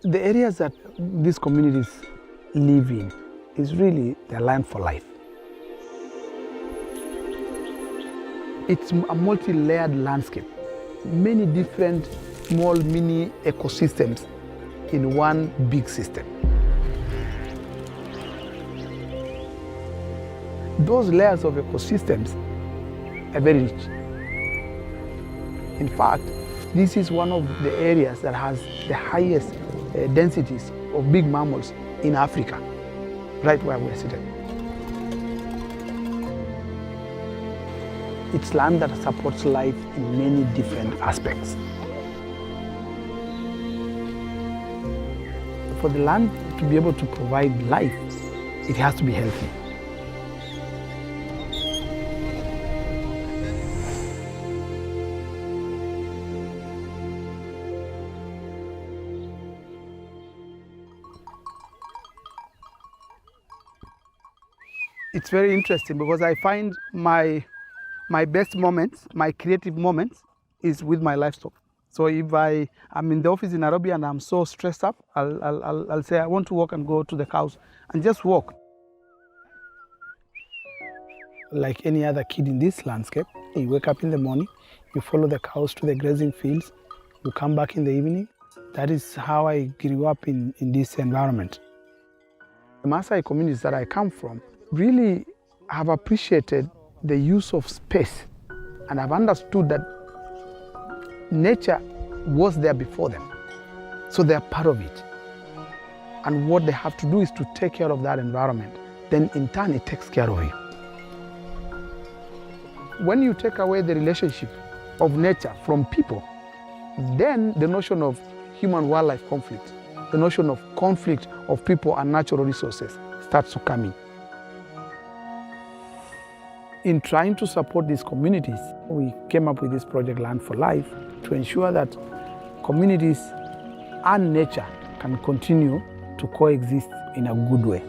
The areas that these communities live in is really their land for life. It's a multi-layered landscape, many different small mini ecosystems in one big system. Those layers of ecosystems are very rich. In fact, this is one of the areas that has the highest densities of big mammals in Africa, right where we're sitting. It's land that supports life in many different aspects. For the land to be able to provide life, it has to be healthy. It's very interesting because I find my best moments, my creative moments, is with my livestock. So if I'm in the office in Nairobi and I'm so stressed up, I'll say I want to walk and go to the cows and just walk. Like any other kid in this landscape, you wake up in the morning, you follow the cows to the grazing fields, you come back in the evening. That is how I grew up in this environment. The Maasai communities that I come from really have appreciated the use of space and have understood that nature was there before them. So they're part of it. And what they have to do is to take care of that environment. Then in turn, it takes care of you. When you take away the relationship of nature from people, then the notion of human-wildlife conflict, the notion of conflict of people and natural resources starts to come in. In trying to support these communities, we came up with this project Land for Life to ensure that communities and nature can continue to coexist in a good way.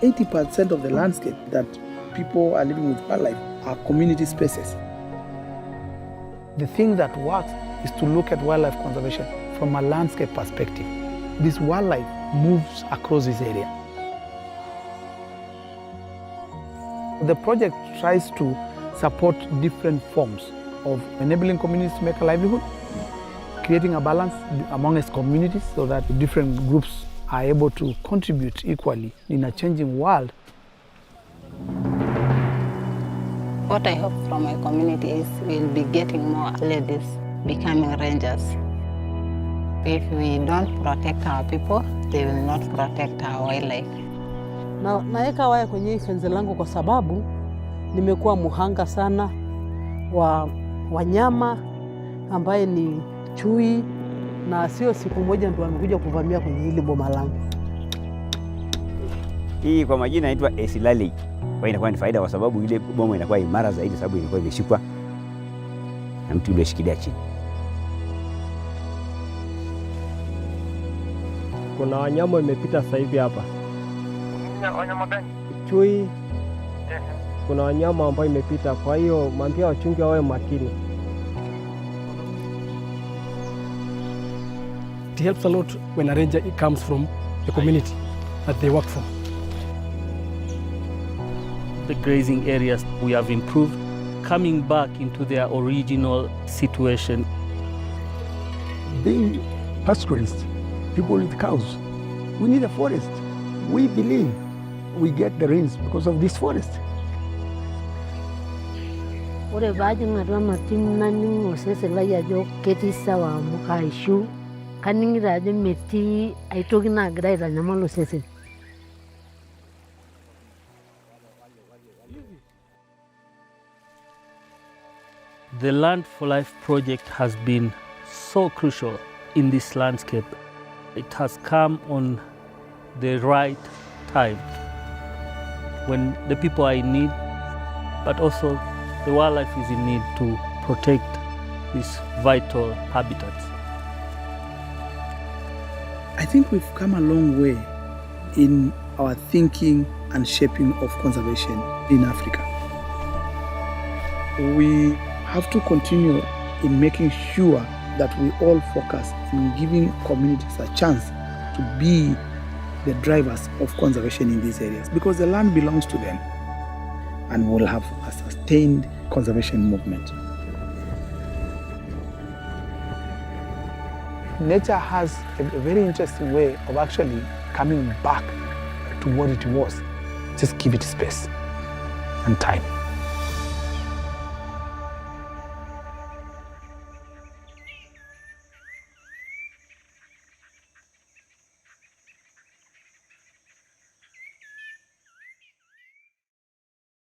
80% of the landscape that people are living with wildlife are community spaces. The thing that works is to look at wildlife conservation from a landscape perspective. This wildlife moves across this area. The project tries to support different forms of enabling communities to make a livelihood, creating a balance amongst communities so that different groups are able to contribute equally in a changing world. What I hope from my community is we'll be getting more ladies becoming rangers. If we don't protect our people, they will not protect our wildlife. Naweka waya kwenye hii fence langu kwa sababu nimekuwa muhanga sana wa wanyama ambaye ni chui, na sio siku moja ndio amekuja kuvamia kwenye hili boma langu. Hii kwa majina inaitwa esilali. Kwa inakuwa ni faida kwa sababu ile boma inakuwa imara zaidi sababu inakuwa imeshikwa na mtu yule shikilia chini. Kuna wanyama imepita sasa hivi hapa. Wanyama gani? Chui. Kuna wanyama ambao imepita, kwa hiyo mwambie wachunge wawe makini. It helps a lot when a ranger comes from the community that they work for. The grazing areas we have improved, coming back into their original situation. Being pastoralists, people with cows, we need a forest. We believe we get the rains because of this forest. Ore baje ngatwa matim naning osese la ya jo ketisa wa mukaishu kaningira je meti aitoki na graira nyamalo sese. The Land for Life project has been so crucial in this landscape. It has come on the right time when the people are in need, but also the wildlife is in need to protect these vital habitats. I think we've come a long way in our thinking and shaping of conservation in Africa. We have to continue in making sure that we all focus in giving communities a chance to be the drivers of conservation in these areas, because the land belongs to them, and we'll have a sustained conservation movement. Nature has a very interesting way of actually coming back to what it was. Just give it space and time.